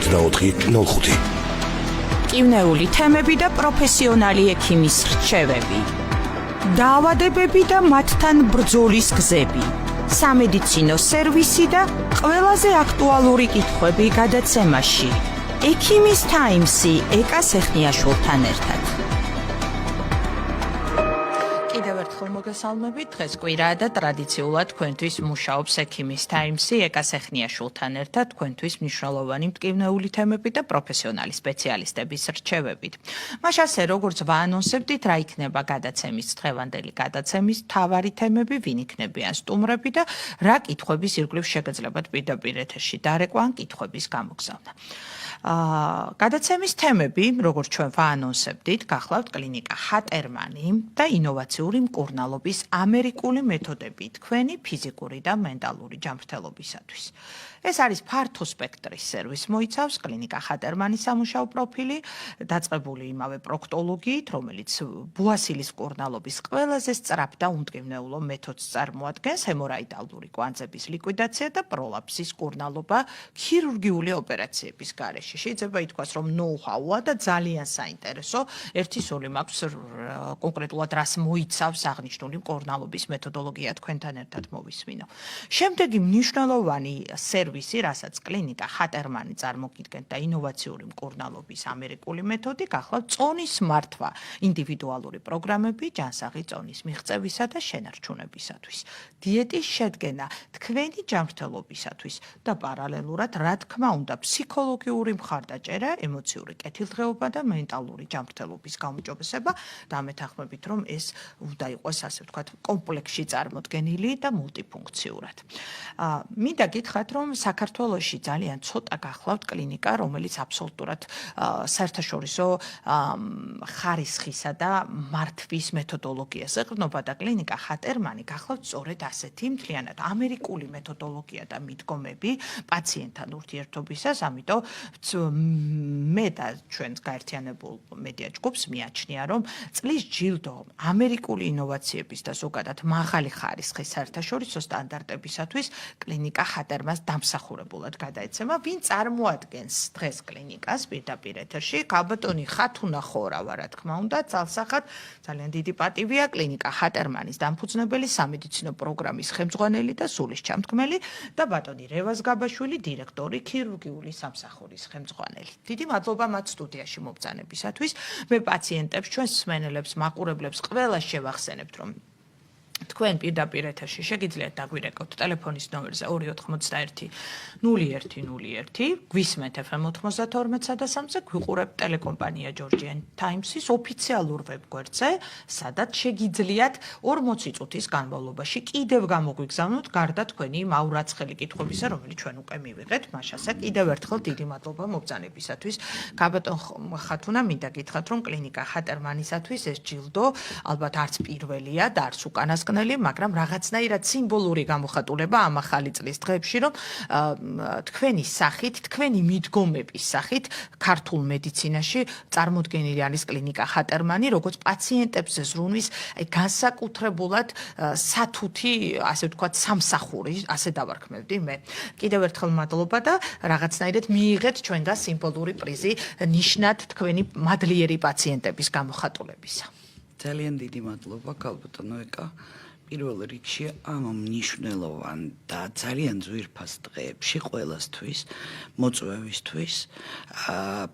8405. კივნეული თემები და პროფესიონალი ექიმის რჩევები. დაავადებები და მათთან ბრძოლის გზები. სამედიცინო სერვისი და ყველაზე აქტუალური კითხვები გადაცემაში. ექიმის თაიმსი ეკა სეხნიაშვილთან ერთად. კიდევ ერთხელ მოგესალმებით. დღეს კვირაა და ტრადიციულად თქვენთვის მუშაობს ექიმის თაიმსი ეკა სეხნიაშვილთან ერთად თქვენთვის მნიშვნელოვანი მტკივნეული თემები და პროფესიონალი სპეციალისტების რჩევებით. მას ასე როგორც ვაანონსებდით, რა იქნება გადაცემის დღევანდელი გადაცემის მთავარი თემები, ვინ იქნებიან სტუმრები და რა კითხვების ირგვლივ შეგეძლებათ პირდაპირ ეთერში დარეკვა ან კითხვების გამოგზავნა. გადაცემის თემები, როგორც ჩვენ ვაანონსებდით, გახლავთ კლინიკა ჰატერმანი და ინოვაციური მკურნალობის ამერიკული მეთოდები თქვენი ფიზიკური და მენტალური ჯანმრთელობისათვის. ეს არის ფართო სპექტრის სერვისი მოიცავს კლინიკა ჰატერმანის სამუშაო პროფილი, დაწყებული იმავე პროქტოლოგიით, რომელიც ბუასილის მკურნალობის ყველაზე სწრაფ და უმტკივნეულო მეთოდს წარმოადგენს, ჰემორაიდალური კვანძების ლიკვიდაცია და პროლაფსის მკურნალობა ქირურგიული ოპერაციების გარეშე. შეიძლება ითქვას, რომ ნოუ-ჰაუა და ძალიან საინტერესო ერთი სული მაქვს კონკრეტულად რას მოიცავს აღნიშნული მკურნალობის მეთოდოლოგია თქვენთან ერთად მოვისმინო. შემდეგი მნიშვნელოვანი სერვისი, რასაც კლინიკა ჰატერმანი წარმოგიდგენთ და ინოვაციური მკურნალობის ამერიკული მეთოდი, გახლავთ წონის მართვა, ინდივიდუალური პროგრამები ჯანსაღი წონის მიღწევისა და შენარჩუნებისათვის, დიეტის შედგენა თქვენი ჯანმრთელობისათვის და პარალელურად, რა თქმა უნდა, ფსიქოლოგიური მხარდაჭერა, ემოციური კეთილდღეობა და მენტალური ჯანმრთელობის გაუმჯობესება და ამეთანხმებით, რომ ეს უნდა იყოს, ასე ვთქვათ, კომპლექსში წარმოდგენილი და მულტიფუნქციურად. მინდა გითხრათ, რომ საქართველოში ძალიან ცოტა გახლავთ კლინიკა, რომელიც აბსოლუტურად საერთაშორისო ხარისხისა და მართვის მეთოდოლოგიას ეყრდნობა და კლინიკა ჰატერმანი გახლავთ სწორედ ასეთი მთლიანად ამერიკული მეთოდოლოგია და მიდგომები პაციენტთან ურთიერთობისას, ამიტომ მე და ჩვენს გაერთიანებულ მედია ჯგუფს მიაჩნია, რომ წლის ჯილდო ამერიკული ინოვაციების და ზოგადად მაღალი ხარისხის საერთაშორისო სტანდარტებისათვის კლინიკა ჰატერმანს დამსახურებულად გადაეცემა, ვინ წარმოადგენს დღეს კლინიკას პირდაპირ ეთერში. ქალბატონი ხათუნა ხორავა, რა თქმა უნდა, ძალსახად ძალიან დიდი პატივია კლინიკა ჰატერმანის დამფუძნებელი, სამედიცინო პროგრამის ხელმძღვანელი და სულის ჩამდგმელი და ბატონი რევაზ გაბაშვილი, დირექტორი ქირურგიული სამსახურის ხელმძღვანელი. დიდი მადლობა მათ სტუდიაში მობრძანებისათვის. მე პაციენტებს, ჩვენს მსმენელებს, მაყურებლებს ყველას შევახსენებთ, რომ თქვენ პირდაპირ ეთერში შეგიძლიათ დაგვირეკოთ ტელეფონის ნომერზე 291 0101, გვისმენთ FM 92-ზე, გვიყურებთ ტელეკომპანია Georgian Times-ის ოფიციალურ ვებგვერდზე, სადაც შეგიძლიათ 40 წუთის განმავლობაში კიდევ გამოგვიგზავნოთ გარდა თქვენი მაურაცხელი კითხვებისა, რომელიც ჩვენ უკვე მივიღეთ. მაშასა კიდევ ერთხელ დიდი მადლობა მობრძანებისათვის. გაბატონ ხათუნა, მინდა გითხრათ, რომ კლინიკა ჰატერმანისათვის ეს ჯილდო ალბათ არც პირველია და არც უკანასკნელი, მაგრამ რაღაცნაირად სიმბოლური გამოხატულება ამ ახალი წლის დღეებში, რომ თქვენი სახით, თქვენი მიდგომების სახით ქართულ მედიცინაში წარმოდგენილი არის კლინიკა ჰატერმანი, როგორც პაციენტებზე ზრუნვის განსაკუთრებულად სათუთი, ასე ვთქვათ, სამსახური, ასე დავარქმევდი მე. კიდევ ერთხელ მადლობა და რაღაცნაირად მიიღეთ ჩვენგან სიმბოლური პრიზი ნიშნად თქვენი მადლიერი პაციენტების გამოხატულებისა. ძალიან დიდი მადლობა, ქალბატონო ეკა. პირველ რიგში ამ მნიშვნელოვან და ძალიან ძვირფას დღეებში ყველასთვის, მოწვევისთვის,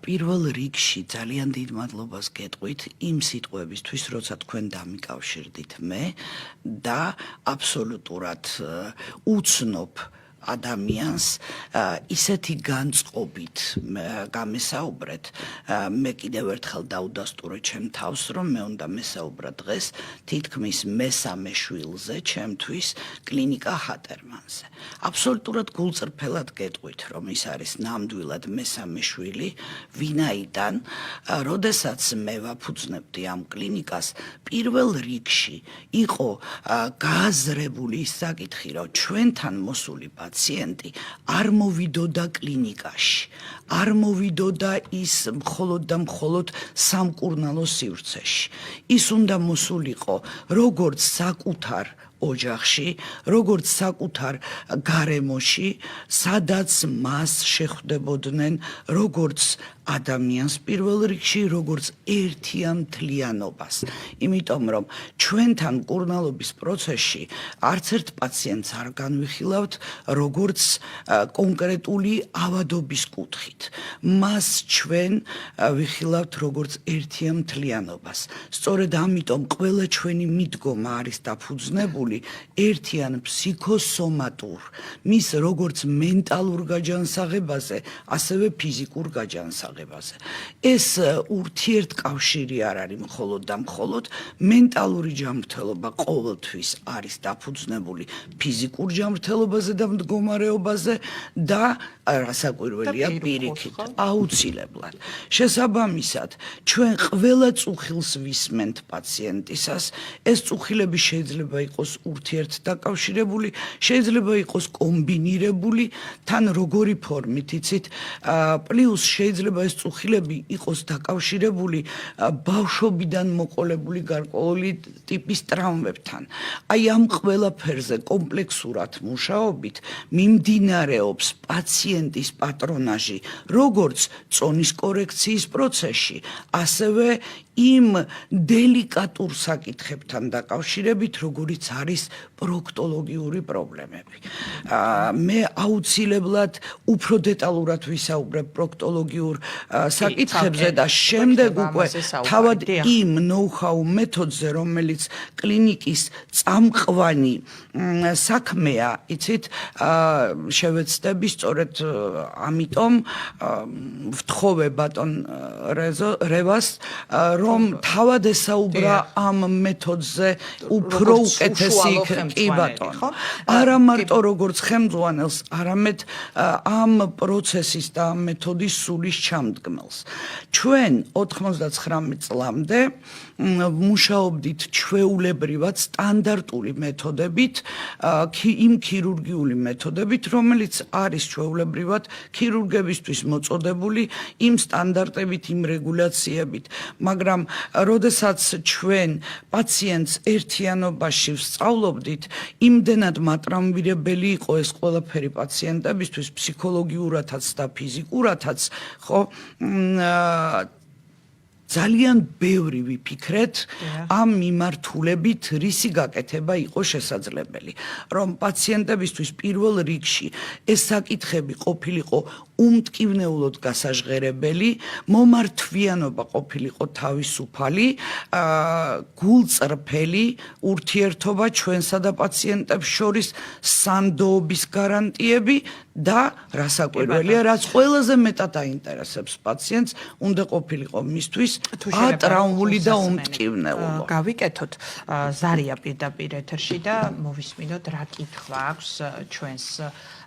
პირველ რიგში ძალიან დიდ მადლობას გეტყვით იმ სიტყვებისთვის, როცა თქვენ დამიკავშირდით მე და აბსოლუტურად უცნობ ადამიანს ისეთი განწყობით გამესაუბრეთ, მე კიდევ ერთხელ დავუდასტურე ჩემ თავს, რომ მე უნდა მესაუბრა დღეს თითქმის მესამე შვილზე, ჩემთვის კლინიკა ჰატერმანზე. აბსოლუტურად გულწრფელად გეტყვით, რომ ის არის ნამდვილად მესამე შვილი, ვინაიდან, როდესაც მე ვაფუძნებდი ამ კლინიკას, პირველ რიგში იყო გააზრებული ის საკითხი, რომ ჩვენთან მოსული პაციენტი არ მოვიდოდა კლინიკაში, არ მოვიდოდა ის მხოლოდ და მხოლოდ სამკურნალო სივრცეში. ის უნდა მოსულიყო როგორც საკუთარ ოჯახში, როგორც საკუთარ გარემოში, სადაც მას შეხვდებოდნენ როგორც ადამიანს პირველ რიგში, როგორც ერთიან მთლიანობას. იმიტომ რომ ჩვენთან მკურნალობის პროცესში არც ერთ პაციენტს არ განვიხილავთ როგორც კონკრეტული ავადობის კუთხით. მას ჩვენ ვიხილავთ როგორც ერთიან მთლიანობას. სწორედ ამიტომ ყველა ჩვენი მიდგომა არის დაფუძნებული ერთიან ფსიქოსომატურ, მის როგორც მენტალურ გაჯანსაღებაზე, ასევე ფიზიკურ გაჯანსაღებაზე. ეს ურთიერთკავშირი არ არის მხოლოდ და მხოლოდ მენტალური ჯანმრთელობა ყოველთვის არის დაფუძნებული ფიზიკურ ჯანმრთელობაზე და მდგომარეობაზე და რასაკვირველია პირიქით აუცილებლად. შესაბამისად, ჩვენ ყველა წუხილს ვისმენთ პაციენტისას, ეს წუხილები შეიძლება იყოს ურთიერთდაკავშირებული, შეიძლება იყოს კომბინირებული, თან როგორი ფორმით იცით, პლუს შეიძლება ეს წუხილები იყოს დაკავშირებული ბავშვობიდან მოყოლებული გარკვეული ტიპის ტრავმებთან. აი ამ ყველაფერზე კომპლექსურად მუშაობით მიმდინარეობს პაციენტის პატრონაჟი, როგორც წონის კორექციის პროცესში, ასევე იმ დელიკატურ საკითხებთან დაკავშირებით, როგორიც არის პროქტოლოგიური პრობლემები. მე აუცილებლად უფრო დეტალურად ვისაუბრებ პროქტოლოგიურ საკითხებზე და შემდეგ უკვე თავად იმ ნოუ-ჰაუ მეთოდზე, რომელიც კლინიკის წამყვანი საქმეა, იცით, შევეცდები სწორედ ამიტომ ვთხოვე ბატონ რევას, რომ თავად ესაუბრა ამ მეთოდზე უფრო უკეთესი კი ბატონო. არა მარტო როგორც ხელმძღვანელს, არამედ ამ პროცესის და ამ მეთოდის სულის ჩამდგმელს. ჩვენ 99 წლამდე მუშაობდით ჩვეულებრივად სტანდარტული მეთოდებით, იმ ქირურგიული მეთოდებით, რომელიც არის ჩვეულებრივად ქირურგებისთვის მოწოდებული იმ სტანდარტებით, იმ რეგულაციებით, მაგრამ როდესაც ჩვენ პაციენტს ერთიანობაში ვსწავლობდით, იმდენად მატრამვირებელი იყო ეს ყველაფერი პაციენტებისთვის, ფსიქოლოგიურადაც და ფიზიკურადაც, ხო, ძალიან ბევრი ვიფიქრეთ ამ მიმართულებით, რისი გაკეთება იყო შესაძლებელი, რომ პაციენტებისთვის პირველ რიგში ეს საკითხები ყოფილიყო უმტკივნეულოდ გასაჟღერებელი, მომართვიანობა ყოფილიყო თავისუფალი, გულწრფელი ურთიერთობა ჩვენსა და პაციენტებს შორის, სანდოობის გარანტიები და რასაკვირველია, რაც ყველაზე მეტად აინტერესებს პაციენტს, უნდა ყოფილიყო მისთვის ატრაუმული და უმტკივნეულო. გავიკეთოთ ზარია პირდაპირ ეთერში და მოვისმინოთ რა კითხვა აქვს ჩვენს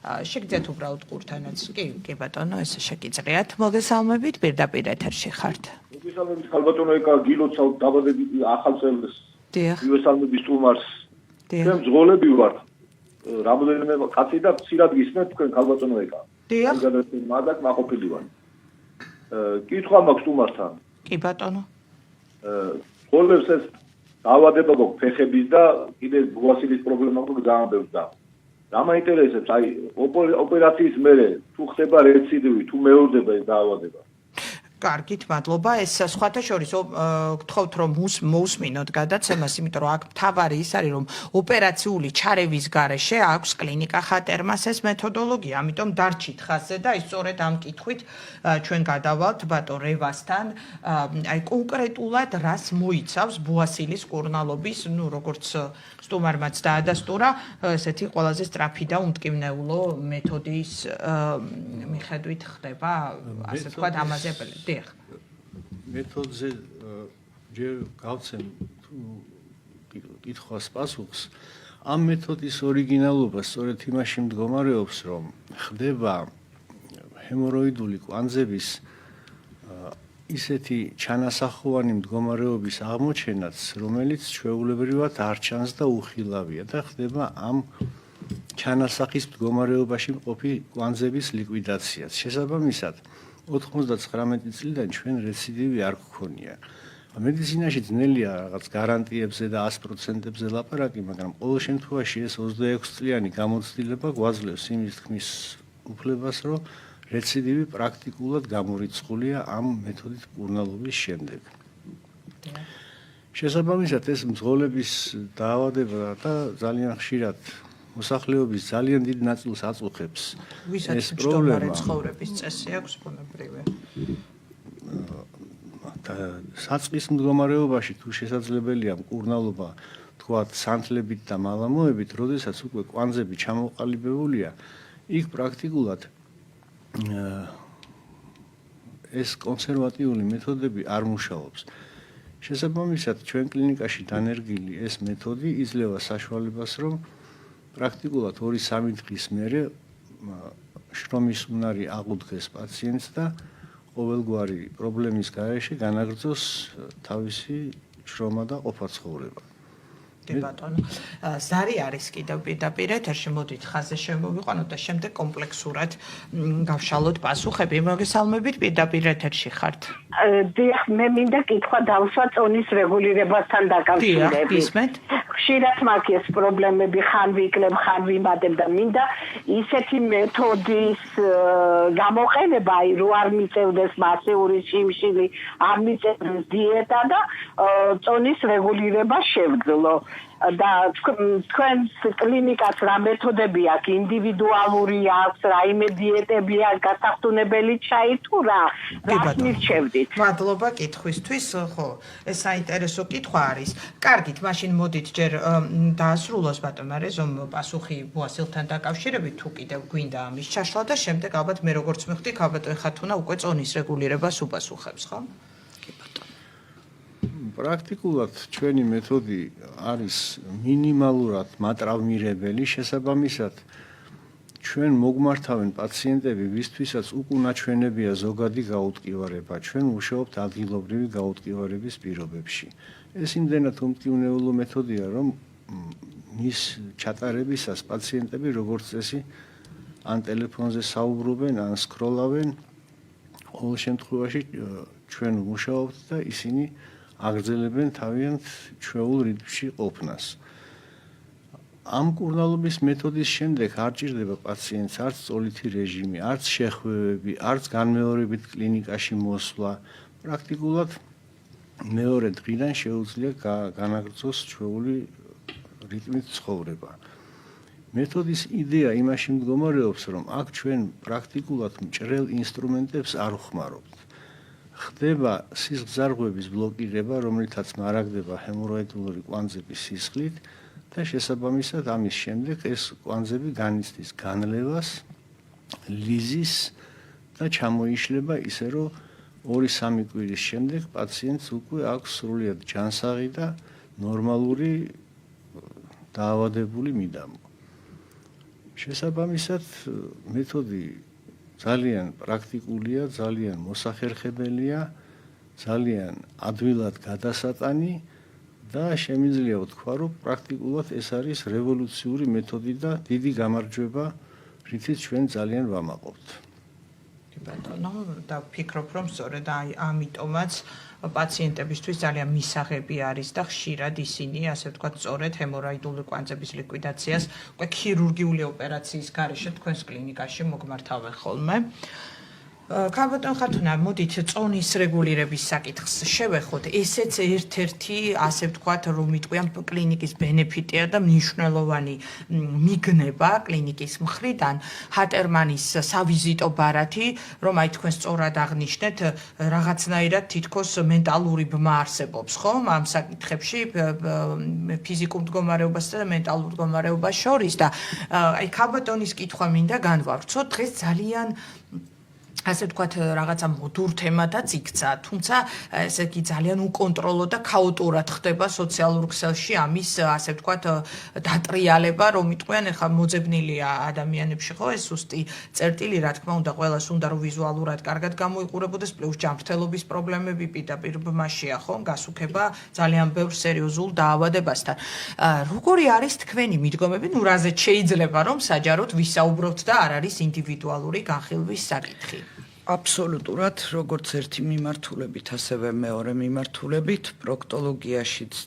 შეგიძლიათ უბრალოდ ყურთანაც კი ბატონო ესე შეგიძლიათ მოგესალმებით პირდაპირ ეთერში ხართ მოგესალმებით ხალბატონო ეკა გილოცავ დაბადებით ახალ წელს მოგესალმებით სტუმარს ჩვენ ზღოლები ვართ რამოდენიმე კაცი და ცირად გისმენთ თქვენ ხალბატონო ეკა დიახ მაგათ მაყოფილი ვარ კითხვა მაქვს სტუმართან კი ბატონო ზღოლებს ეს დაავადება გვაქვს ფეხების და კიდე ბუასილის პრობლემა გვაქვს ძალიან ბევრი და რა მაინტერესებს, აი ოპერაციის მერე თუ ხდება რეციდივი, თუ მეორდება ეს დაავადება. კარგით, მადლობა. ეს სხვათა შორის გთხოვთ რომ მოусმინოთ გადაცემას, იმიტომ რომ აქ მთავარი ის არის რომ ოპერაციული ჩარევის გარეშე აქვს კლინიკა ხატერმას ეს მეთოდოლოგია, ამიტომ დარჩით ხაზზე და ის სწორედ ამ კითხვით ჩვენ გადავალთ ბატონ რევასთან, აი კონკრეტულად რას მოიცავს ბუასილის კურნალობის, როგორც სტუმარმაც დაადასტურა, ესეთი ყველაზე სწრაფი და უმტკივნეულო მეთოდის მიხედვით ხდება, ასე ვთქვათ, ამაზე მეთოდზე ჯერ გავცემ კითხვას პასუხს. ამ მეთოდის ორიგინალობა სწორედ იმაში მდგომარეობს, რომ ხდება ჰემოროიდული კვანძების ისეთი ჩანასახოვანი მდგომარეობის აღმოჩენაც, რომელიც ჩვეულებრივად არ ჩანს და უხილავია და ხდება ამ ჩანასახის მდგომარეობაში მყოფი კვანძების ლიკვიდაციაც. შესაბამისად 99 წლიდან ჩვენ რეციდივი არ გქონია. მედიცინაში ძნელია რაღაც გარანტიებზე და 100%-ებზე ლაპარაკი, მაგრამ ყოველ შემთხვევაში ეს 26 წლიანი გამოცდილება გვაძლევს იმის თქმის უფლებას, რომ რეციდივი პრაქტიკულად გამორიცხულია ამ მეთოდით მკურნალობის შემდეგ. შესაბამისად ეს მძღოლების დაავადება და ძალიან ხშირად მოსახლეობის ძალიან დიდ ნაწილს აწუხებს ეს პრობლემა. ცხოვრების წესი აქვს ბუნებრივი. საწყის მდგომარეობაში თუ შესაძლებელია მკურნალობა თქვათ სანთლებით და მალამოებით, როდესაც უკვე კვანძები ჩამოყალიბებულია, იქ პრაქტიკულად ეს კონსერვატიული მეთოდები არ მუშაობს. შესაბამისად, ჩვენ კლინიკაში დანერგილი ეს მეთოდი იძლევა საშუალებას, რომ პრაქტიკულად 2-3 დღის მერე შრომის უნარი აღუდგეს პაციენტს და ყოველგვარი პრობლემის გარეშე განაგრძოს თავისი შრომა და ყოფა-ცხოვრება. ბატონო, ზარი არის კიდევ პირდაპირ ეთერში, მოდით ხაზზე შემოვიყვანოთ და შემდეგ კომპლექსურად გავშალოთ პასუხები. მოგესალმებით, პირდაპირ ეთერში ხართ. დიახ, მე მინდა კითხვა დავსვა წონის რეგულირებასთან დაკავშირებით. გისმენთ? ხშირად მაქვს ეს პრობლემები, ხან ვიკლებ, ხან ვიმატებ და მინდა ისეთი მეთოდის გამოყენება, რო არ მიწევდეს მასიური შიმშილი, არ მიწევდეს დიეტა და წონის რეგულირება შევძლო. და თქვენს კლინიკას რა მეთოდები აქვს, ინდივიდუალური აქვს, რაიმე დიეტები აქვს, გასახსნებელი ჩაი თუ რა მირჩევდით? მადლობა კითხვისთვის, ხო, ეს საინტერესო კითხვა არის. კარგით, მაშინ მოდით ჯერ დაასრულოს ბატონმა რეზომ პასუხი ბუასილთან დაკავშირებით, თუ კიდევ გვინდა ამის ჩაშლა და შემდეგ ალბათ მე როგორც მივხვდი, ბატონ ხათუნა უკვე წონის რეგულირებას უპასუხებს, ხო? პრაქტიკულად ჩვენი მეთოდი არის მინიმალურად მატრავმირებელი, შესაბამისად ჩვენ მოგმართავენ პაციენტები, ვისთვისაც უკუნაჩვენებია ზოგადი გაუტკივარება, ჩვენ ვმუშაობთ ადგილობრივი გაუტკივარების პირობებში. ეს იმდენად უმტკივნეულო მეთოდია, რომ მის ჩატარებისას პაციენტები როგორც წესი ან ტელეფონზე საუბრობენ, ან სკროლავენ, ყოველ შემთხვევაში ჩვენ ვმუშაობთ და ისინი აგრძელებენ თავიანთ ჩვეულ რიტმში ყოფნას. ამ მკურნალობის მეთოდის შემდეგ არ ჭირდება პაციენტს არც წოლითი რეჟიმი, არც შეხვევები, არც განმეორებით კლინიკაში მოსვლა. პრაქტიკულად მეორე დღიდან შეუძლია განაგრძოს ჩვეული რიტმით ცხოვრება. მეთოდის იდეა იმაში მდგომარეობს, რომ აქ ჩვენ პრაქტიკულად მჭრელ ინსტრუმენტებს არ ვხმარობთ. ხდება სისხლძარღვების ბლოკირება, რომლითაც მარაგდება ჰემოროიდული კვანძების სისხლით და შესაბამისად ამის შემდეგ ეს კვანძები განიცდის განლევას, ლიზის და ჩამოიშლება ისე, რომ 2-3 კვირის შემდეგ პაციენტს უკვე აქვს სრულიად ჯანსაღი და ნორმალური დაავადებული მიდამო. შესაბამისად მეთოდი ძალიან პრაქტიკულია, ძალიან მოსახერხებელია, ძალიან ადვილად გადასატანი და შემიძლია ვთქვა, რომ პრაქტიკულად ეს არის რევოლუციური მეთოდი და დიდი გამარჯვება, რითიც ჩვენ ძალიან ვამაყობთ. ბატონო, და ვფიქრობ, რომ სწორედ ამიტომაც პაციენტებისთვის ძალიან მისაღები არის და ხშირად ისინი, ასე ვთქვათ, სწორედ ჰემოროიდული კვანძების ლიკვიდაციას უკვე ქირურგიული ოპერაციის გარეშე თქვენს კლინიკაში მოგმართავენ ხოლმე. ბატონ ხათუნა, მოდით წონის რეგულირების საკითხს შევეხოთ. ესეც ერთ-ერთი, ასე ვთქვათ, რომ მიტყვიან კლინიკის ბენეფიტია და მნიშვნელოვანი მიგნება კლინიკის მხრიდან. ჰატერმანის სავიზიტო ბარათი, რომ აი თქვენ სწორად აღნიშნეთ, რაღაცნაირად თითქოს მენტალური ბმა არსებობს, ხომ? ამ საკითხებში ფიზიკურ მდგომარეობასა და მენტალურ მდგომარეობას შორის და აი ბატონის კითხვა მინდა განვავრცოთ. დღეს ძალიან ასე ვთქვათ, რაღაცა მოდურ თემადაც იქცა, თუმცა ესე იგი ძალიან უკონტროლო და ქაოტურად ხდება სოციალურ ქსელში ამის, ასე ვთქვათ, დატრიალება, რომ იტყვიან, ეხლა მოძებნილია ადამიანებში, ხო, ეს სუსტი წერტილი, რა თქმა უნდა, ყველას უნდა რომ ვიზუალურად კარგად გამოიყურებოდეს, პლუს ჯანმრთელობის პრობლემები პირდაპირ ბმაშია, ხო, გასუქება ძალიან ბევრ სერიოზულ დაავადებასთან. როგორი არის თქვენი მიდგომები, ნუ რაზეც შეიძლება რომ საჯაროდ ვისაუბროთ და არ არის ინდივიდუალური განხილვის საკითხი? აბსოლუტურად, როგორც ერთი მიმართულებით, ასევე მეორე მიმართულებით, პროქტოლოგიაშიც